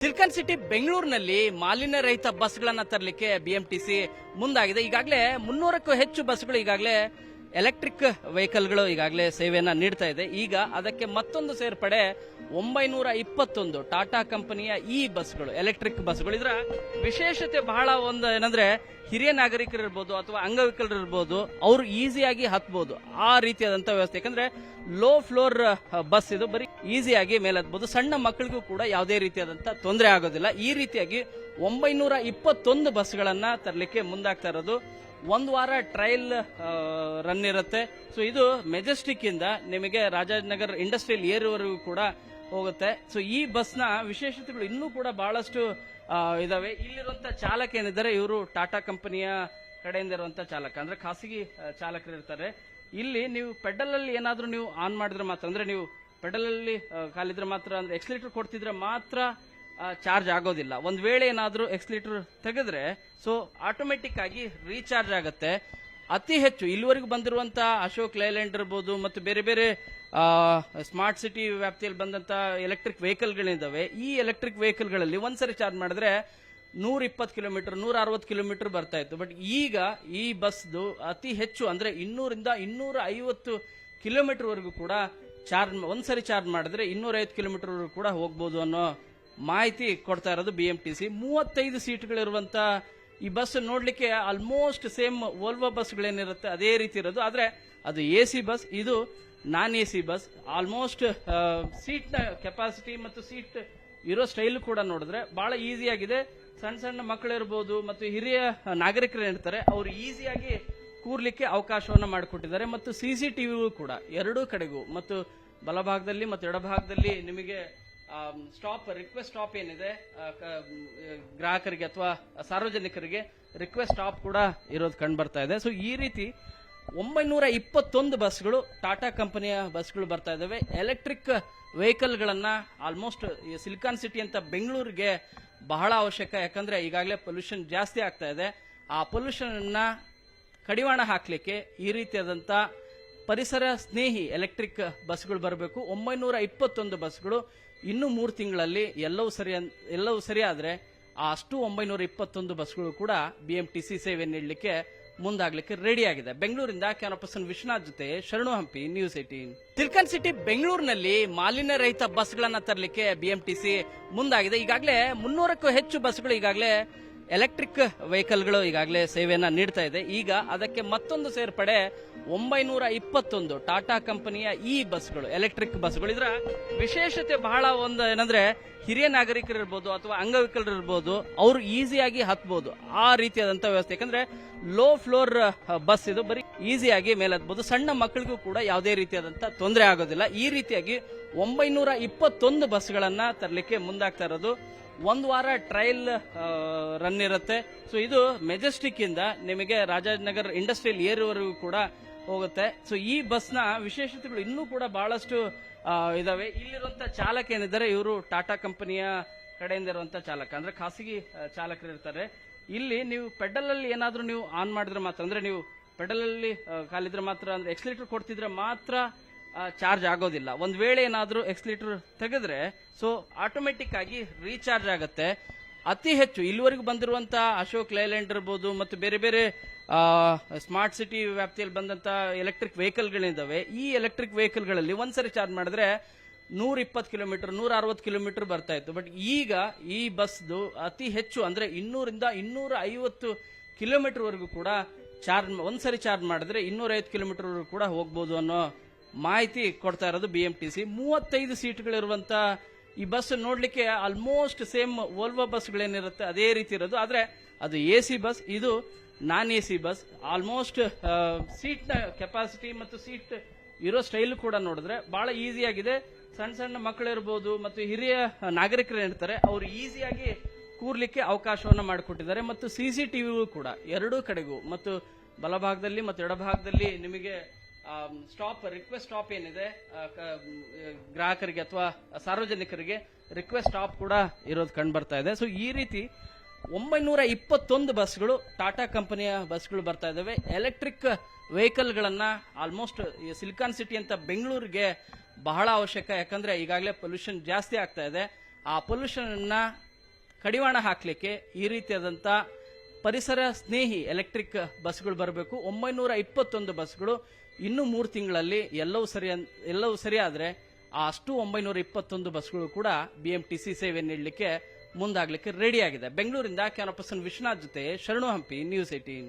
Silicon city ಬೆಂಗಳೂರಿನಲ್ಲಿ ಮಾಲಿನ್ಯ ರಹಿತ ಬಸ್ಗಳನ್ನ ತರಲಿಕ್ಕೆ ಬಿಎಂಟಿಸಿ ಮುಂದಾಗಿದೆ. ಈಗಾಗಲೇ 300ಕ್ಕೂ ಹೆಚ್ಚು ಬಸ್ಗಳು ಈಗಾಗಲೇ ಎಲೆಕ್ಟ್ರಿಕ್ ವೆಹಿಕಲ್ಗಳು ಈಗಾಗಲೇ ಸೇವೆಯನ್ನ ನೀಡ್ತಾ ಇದೆ. ಈಗ ಅದಕ್ಕೆ ಮತ್ತೊಂದು ಸೇರ್ಪಡೆ 921 ಟಾಟಾ ಕಂಪನಿಯ ಈ ಬಸ್ಗಳು, ಎಲೆಕ್ಟ್ರಿಕ್ ಬಸ್ಗಳು. ಇದರ ವಿಶೇಷತೆ ಬಹಳ ಒಂದು ಏನಂದ್ರೆ, ಹಿರಿಯ ನಾಗರಿಕರು ಇರ್ಬೋದು ಅಥವಾ ಅಂಗವಿಕಲರು ಇರ್ಬೋದು, ಅವರು ಈಸಿಯಾಗಿ ಹತ್ಬಹುದು ಆ ರೀತಿಯಾದಂತ ವ್ಯವಸ್ಥೆ. ಯಾಕಂದ್ರೆ ಲೋ ಫ್ಲೋರ್ ಬಸ್ ಇದು, ಬರೀ ಈಸಿಯಾಗಿ ಮೇಲೆ ಹತ್ಬಹುದು. ಸಣ್ಣ ಮಕ್ಕಳಿಗೂ ಕೂಡ ಯಾವುದೇ ರೀತಿಯಾದಂತ ತೊಂದರೆ ಆಗೋದಿಲ್ಲ. ಈ ರೀತಿಯಾಗಿ 921 ಬಸ್ಗಳನ್ನ ತರಲಿಕ್ಕೆ ಮುಂದಾಗ್ತಾ ಇರೋದು. ಒಂದು ವಾರ ಟ್ರಯಲ್ ರನ್ ಇರುತ್ತೆ. ಸೊ ಇದು ಮೆಜೆಸ್ಟಿಕ್ ಇಂದ ನಿಮಗೆ ರಾಜಾಜಿನಗರ್ ಇಂಡಸ್ಟ್ರಿಯಲ್ ಏರಿಯಾವರೆಗೂ ಕೂಡ ಹೋಗುತ್ತೆ. ಸೊ ಈ ಬಸ್ನ ವಿಶೇಷತೆಗಳು ಇನ್ನೂ ಕೂಡ ಬಹಳಷ್ಟು ಇದಾವೆ. ಇಲ್ಲಿರುವಂತಹ ಚಾಲಕ ಏನಿದ್ದಾರೆ, ಇವರು ಟಾಟಾ ಕಂಪನಿಯ ಕಡೆಯಿಂದ ಇರುವಂತಹ ಚಾಲಕ, ಅಂದ್ರೆ ಖಾಸಗಿ ಚಾಲಕರು ಇರ್ತಾರೆ. ಇಲ್ಲಿ ನೀವು ಪೆಡಲ್ ಅಲ್ಲಿ ಏನಾದ್ರೂ ನೀವು ಆನ್ ಮಾಡಿದ್ರೆ ಮಾತ್ರ, ಅಂದ್ರೆ ನೀವು ಪೆಡಲ್ ಅಲ್ಲಿ ಕಾಲಿದ್ರೆ ಮಾತ್ರ, ಅಂದ್ರೆ ಎಕ್ಸ್ಲೇಟರ್ ಕೊಡ್ತಿದ್ರೆ ಮಾತ್ರ ಚಾರ್ಜ್ ಆಗೋದಿಲ್ಲ. ಒಂದ್ ವೇಳೆ ಏನಾದ್ರೂ ಎಕ್ಸ್ಲೇಟರ್ ತೆಗೆದ್ರೆ ಸೊ ಆಟೋಮೆಟಿಕ್ ಆಗಿ ರೀಚಾರ್ಜ್ ಆಗುತ್ತೆ. ಅತಿ ಹೆಚ್ಚು ಇಲ್ಲಿವರೆಗೂ ಬಂದಿರುವಂತಹ ಅಶೋಕ್ ಲೈಲ್ಯಾಂಡ್ ಇರಬಹುದು ಮತ್ತು ಬೇರೆ ಬೇರೆ ಸ್ಮಾರ್ಟ್ ಸಿಟಿ ವ್ಯಾಪ್ತಿಯಲ್ಲಿ ಬಂದಂತ ಎಲೆಕ್ಟ್ರಿಕ್ ವೆಹಿಕಲ್ಗಳಿದ್ದಾವೆ. ಈ ಎಲೆಕ್ಟ್ರಿಕ್ ವೆಹಿಕಲ್ಗಳಲ್ಲಿ ಒಂದ್ಸರಿ ಚಾರ್ಜ್ ಮಾಡಿದ್ರೆ 120 ಕಿಲೋಮೀಟರ್ 160 ಕಿಲೋಮೀಟರ್ ಬರ್ತಾ ಇತ್ತು. ಬಟ್ ಈಗ ಈ ಬಸ್ದು ಅತಿ ಹೆಚ್ಚು ಅಂದ್ರೆ 200ರಿಂದ 250 ಕಿಲೋಮೀಟರ್ ವರೆಗೂ ಕೂಡ ಒಂದ್ಸರಿ ಚಾರ್ಜ್ ಮಾಡಿದ್ರೆ 250 ಕಿಲೋಮೀಟರ್ ವರೆಗೂ ಕೂಡ ಹೋಗ್ಬೋದು ಅನ್ನೋ ಮಾಹಿತಿ ಕೊಡ್ತಾ ಇರೋದು ಬಿಎಂಟಿಸಿ. 35 ಸೀಟ್ಗಳಿರುವಂತ ಈ ಬಸ್ ನೋಡ್ಲಿಕ್ಕೆ ಆಲ್ಮೋಸ್ಟ್ ಸೇಮ್ ವೋಲ್ವೋ ಬಸ್ಗಳೇನಿರುತ್ತೆ ಅದೇ ರೀತಿ ಇರೋದು. ಆದ್ರೆ ಅದು ಎಸಿ ಬಸ್, ಇದು ನಾನ್ ಎಸಿ ಬಸ್. ಆಲ್ಮೋಸ್ಟ್ ಸೀಟ್ ನ ಕೆಪಾಸಿಟಿ ಮತ್ತು ಸೀಟ್ ಇರೋ ಸ್ಟೈಲ್ ಕೂಡ ನೋಡಿದ್ರೆ ಬಹಳ ಈಸಿ ಆಗಿದೆ. ಸಣ್ಣ ಸಣ್ಣ ಮಕ್ಕಳಿರ್ಬೋದು ಮತ್ತು ಹಿರಿಯ ನಾಗರಿಕರು ಇರ್ತಾರೆ, ಅವರು ಈಸಿಯಾಗಿ ಕೂರ್ಲಿಕ್ಕೆ ಅವಕಾಶವನ್ನ ಮಾಡಿಕೊಟ್ಟಿದ್ದಾರೆ. ಮತ್ತು ಸಿಸಿಟಿವಿಗೂ ಕೂಡ ಎರಡೂ ಕಡೆಗೂ, ಮತ್ತು ಬಲಭಾಗದಲ್ಲಿ ಮತ್ತು ಎಡಭಾಗದಲ್ಲಿ ನಿಮಗೆ ಸ್ಟಾಪ್, ರಿಕ್ವೆಸ್ಟ್ ಸ್ಟಾಪ್ ಏನಿದೆ ಗ್ರಾಹಕರಿಗೆ ಅಥವಾ ಸಾರ್ವಜನಿಕರಿಗೆ ರಿಕ್ವೆಸ್ಟ್ ಸ್ಟಾಪ್ ಕೂಡ ಇರೋದು ಕಂಡು ಬರ್ತಾ ಇದೆ. ಸೊ ಈ ರೀತಿ 921 ಬಸ್ಗಳು ಟಾಟಾ ಕಂಪನಿಯ ಬಸ್ಗಳು ಬರ್ತಾ ಇದಾವೆ. ಎಲೆಕ್ಟ್ರಿಕ್ ವೆಹಿಕಲ್ ಗಳನ್ನ ಆಲ್ಮೋಸ್ಟ್ ಸಿಲಿಕಾನ್ ಸಿಟಿ ಅಂತ ಬೆಂಗಳೂರಿಗೆ ಬಹಳ ಅವಶ್ಯಕ. ಯಾಕಂದ್ರೆ ಈಗಾಗಲೇ ಪೊಲ್ಯೂಷನ್ ಜಾಸ್ತಿ ಆಗ್ತಾ ಇದೆ. ಆ ಪೊಲ್ಯೂಷನ್ ಅನ್ನ ಕಡಿವಾಣ ಹಾಕ್ಲಿಕ್ಕೆ ಈ ರೀತಿಯಾದಂತ ಪರಿಸರ ಸ್ನೇಹಿ ಎಲೆಕ್ಟ್ರಿಕ್ ಬಸ್ಗಳು ಬರಬೇಕು. 921 ಬಸ್ಗಳು ಇನ್ನು 3 ತಿಂಗಳಲ್ಲಿ ಎಲ್ಲವೂ ಸರಿ ಆದ್ರೆ ಅಷ್ಟು 921 ಬಸ್ಗಳು ಕೂಡ ಬಿಎಂಟಿಸಿ ಸೇವೆ ನೀಡಲಿಕ್ಕೆ ಮುಂದಾಗ್ಲಿಕ್ಕೆ ರೆಡಿ ಆಗಿದೆ. ಬೆಂಗಳೂರಿಂದ ಕ್ಯಾಮರಾ ಪರ್ಸನ್ ವಿಶ್ವನಾಥ್ ಜೊತೆ ಶರಣು ಹಂಪಿ, ನ್ಯೂಸ್ 18. ಸಿಲಿಕಾನ್ ಸಿಟಿ ಬೆಂಗಳೂರಿನಲ್ಲಿ ಮಾಲಿನ್ಯ ರಹಿತ ಬಸ್ಗಳನ್ನ ತರಲಿಕ್ಕೆ ಬಿಎಂಟಿಸಿ ಮುಂದಾಗಿದೆ. ಈಗಾಗಲೇ 300ಕ್ಕೂ ಹೆಚ್ಚು ಬಸ್ಗಳು ಈಗಾಗಲೇ ಎಲೆಕ್ಟ್ರಿಕ್ ವೆಹಿಕಲ್ಗಳು ಈಗಾಗಲೇ ಸೇವೆಯನ್ನ ನೀಡ್ತಾ ಇದೆ. ಈಗ ಅದಕ್ಕೆ ಮತ್ತೊಂದು ಸೇರ್ಪಡೆ 921 ಟಾಟಾ ಕಂಪನಿಯ ಈ ಬಸ್ಗಳು, ಎಲೆಕ್ಟ್ರಿಕ್ ಬಸ್ಗಳು. ಇದರ ವಿಶೇಷತೆ ಬಹಳ ಒಂದು ಏನಂದ್ರೆ, ಹಿರಿಯ ನಾಗರಿಕರು ಇರ್ಬೋದು ಅಥವಾ ಅಂಗವಿಕಲರು ಇರ್ಬೋದು, ಅವರು ಈಸಿಯಾಗಿ ಹತ್ಬಹುದು ಆ ರೀತಿಯಾದಂತ ವ್ಯವಸ್ಥೆ. ಯಾಕಂದ್ರೆ ಲೋ ಫ್ಲೋರ್ ಬಸ್ ಇದು, ಬರೀ ಈಸಿಯಾಗಿ ಮೇಲೆ ಹತ್ಬಹುದು. ಸಣ್ಣ ಮಕ್ಕಳಿಗೂ ಕೂಡ ಯಾವುದೇ ರೀತಿಯಾದಂತ ತೊಂದರೆ ಆಗೋದಿಲ್ಲ. ಈ ರೀತಿಯಾಗಿ 921 ಬಸ್ಗಳನ್ನ ತರಲಿಕ್ಕೆ ಮುಂದಾಗ್ತಾ ಇರೋದು. ಒಂದು ವಾರ ಟ್ರಯಲ್ ರನ್ ಇರುತ್ತೆ. ಸೊ ಇದು ಮೆಜೆಸ್ಟಿಕ್ ಇಂದ ನಿಮಗೆ ರಾಜಾಜಿನಗರ್ ಇಂಡಸ್ಟ್ರಿಯಲ್ ಏರಿಯಾವರೆಗೂ ಕೂಡ ಹೋಗುತ್ತೆ. ಸೊ ಈ ಬಸ್ನ ವಿಶೇಷತೆಗಳು ಇನ್ನೂ ಕೂಡ ಬಹಳಷ್ಟು ಇದಾವೆ. ಇಲ್ಲಿರುವಂತಹ ಚಾಲಕ ಏನಿದ್ದಾರೆ, ಇವರು ಟಾಟಾ ಕಂಪನಿಯ ಕಡೆಯಿಂದ ಇರುವಂತಹ ಚಾಲಕ, ಅಂದ್ರೆ ಖಾಸಗಿ ಚಾಲಕರು ಇರ್ತಾರೆ. ಇಲ್ಲಿ ನೀವು ಪೆಡಲ್ ಅಲ್ಲಿ ಏನಾದ್ರೂ ನೀವು ಆನ್ ಮಾಡಿದ್ರೆ ಮಾತ್ರ, ಅಂದ್ರೆ ನೀವು ಪೆಡಲ್ ಅಲ್ಲಿ ಕಾಲಿದ್ರೆ ಮಾತ್ರ, ಅಂದ್ರೆ ಎಕ್ಸ್ಲೇಟರ್ ಕೊಡ್ತಿದ್ರೆ ಮಾತ್ರ ಚಾರ್ಜ್ ಆಗೋದಿಲ್ಲ. ಒಂದ್ ವೇಳೆ ಏನಾದ್ರೂ ಎಕ್ಸ್ಲೇಟರ್ ತೆಗೆದ್ರೆ ಸೊ ಆಟೋಮೆಟಿಕ್ ಆಗಿ ರೀಚಾರ್ಜ್ ಆಗುತ್ತೆ. ಅತಿ ಹೆಚ್ಚು ಇಲ್ಲಿವರೆಗೂ ಬಂದಿರುವಂತಹ ಅಶೋಕ್ ಲೈಲ್ಯಾಂಡ್ ಇರಬಹುದು ಮತ್ತು ಬೇರೆ ಬೇರೆ ಸ್ಮಾರ್ಟ್ ಸಿಟಿ ವ್ಯಾಪ್ತಿಯಲ್ಲಿ ಬಂದಂತ ಎಲೆಕ್ಟ್ರಿಕ್ ವೆಹಿಕಲ್ಗಳಿದ್ದಾವೆ. ಈ ಎಲೆಕ್ಟ್ರಿಕ್ ವೆಹಿಕಲ್ಗಳಲ್ಲಿ ಒಂದ್ಸರಿ ಚಾರ್ಜ್ ಮಾಡಿದ್ರೆ 120 ಕಿಲೋಮೀಟರ್ 160 ಕಿಲೋಮೀಟರ್ ಬರ್ತಾ ಇತ್ತು. ಬಟ್ ಈಗ ಈ ಬಸ್ದು ಅತಿ ಹೆಚ್ಚು ಅಂದ್ರೆ 200ರಿಂದ 250 ಕಿಲೋಮೀಟರ್ ವರೆಗೂ ಕೂಡ ಒಂದ್ಸರಿ ಚಾರ್ಜ್ ಮಾಡಿದ್ರೆ 250 ಕಿಲೋಮೀಟರ್ ವರೆಗೂ ಕೂಡ ಹೋಗ್ಬೋದು ಅನ್ನೋ ಮಾಹಿತಿ ಕೊಡ್ತಾ ಇರೋದು ಬಿಎಂಟಿಸಿ. 35 ಸೀಟ್ಗಳಿರುವಂತ ಈ ಬಸ್ ನೋಡ್ಲಿಕ್ಕೆ ಆಲ್ಮೋಸ್ಟ್ ಸೇಮ್ ವೋಲ್ವೋ ಬಸ್ಗಳೇನಿರುತ್ತೆ ಅದೇ ರೀತಿ ಇರೋದು. ಆದ್ರೆ ಅದು ಎಸಿ ಬಸ್, ಇದು ನಾನ್ ಎಸಿ ಬಸ್. ಆಲ್ಮೋಸ್ಟ್ ಸೀಟ್ ನ ಕೆಪಾಸಿಟಿ ಮತ್ತು ಸೀಟ್ ಇರೋ ಸ್ಟೈಲ್ ಕೂಡ ನೋಡಿದ್ರೆ ಬಹಳ ಈಸಿ ಆಗಿದೆ. ಸಣ್ಣ ಸಣ್ಣ ಮಕ್ಕಳಿರ್ಬೋದು ಮತ್ತು ಹಿರಿಯ ನಾಗರಿಕರು ಇರ್ತಾರೆ, ಅವರು ಈಸಿಯಾಗಿ ಕೂರ್ಲಿಕ್ಕೆ ಅವಕಾಶವನ್ನ ಮಾಡಿಕೊಟ್ಟಿದ್ದಾರೆ. ಮತ್ತು ಸಿಸಿಟಿವಿಗೂ ಕೂಡ ಎರಡೂ ಕಡೆಗೂ, ಮತ್ತು ಬಲಭಾಗದಲ್ಲಿ ಮತ್ತು ಎಡಭಾಗದಲ್ಲಿ ನಿಮಗೆ ಸ್ಟಾಪ್, ರಿಕ್ವೆಸ್ಟ್ ಸ್ಟಾಪ್ ಏನಿದೆ ಗ್ರಾಹಕರಿಗೆ ಅಥವಾ ಸಾರ್ವಜನಿಕರಿಗೆ ರಿಕ್ವೆಸ್ಟ್ ಸ್ಟಾಪ್ ಕೂಡ ಇರೋದು ಕಂಡು ಬರ್ತಾ ಇದೆ. ಸೊ ಈ ರೀತಿ 921 ಬಸ್ಗಳು ಟಾಟಾ ಕಂಪನಿಯ ಬಸ್ಗಳು ಬರ್ತಾ ಇದಾವೆ. ಎಲೆಕ್ಟ್ರಿಕ್ ವೆಹಿಕಲ್ ಗಳನ್ನ ಆಲ್ಮೋಸ್ಟ್ ಸಿಲಿಕಾನ್ ಸಿಟಿ ಅಂತ ಬೆಂಗಳೂರಿಗೆ ಬಹಳ ಅವಶ್ಯಕ. ಯಾಕಂದ್ರೆ ಈಗಾಗಲೇ ಪೊಲ್ಯೂಷನ್ ಜಾಸ್ತಿ ಆಗ್ತಾ ಇದೆ. ಆ ಪೊಲ್ಯೂಷನ್ ಅನ್ನ ಕಡಿವಾಣ ಹಾಕಲಿಕ್ಕೆ ಈ ರೀತಿಯಾದಂಥ ಪರಿಸರ ಸ್ನೇಹಿ ಎಲೆಕ್ಟ್ರಿಕ್ ಬಸ್ಗಳು ಬರಬೇಕು. 921 ಬಸ್ಗಳು ಇನ್ನು 3 ತಿಂಗಳಲ್ಲಿ ಎಲ್ಲವೂ ಸರಿಯಾದ್ರೆ ಅಷ್ಟು 921 ಬಸ್ಗಳು ಕೂಡ ಬಿಎಂಟಿಸಿ ಸೇವೆ ನೀಡಲಿಕ್ಕೆ ಮುಂದಾಗಲಿಕ್ಕೆ ರೆಡಿ ಆಗಿದೆ. ಬೆಂಗಳೂರಿಂದ ಕ್ಯಾಮರಾ ಪರ್ಸನ್ ವಿಶ್ವನಾಥ್ ಜೊತೆ ಶರಣು ಹಂಪಿ, ನ್ಯೂಸ್ 18.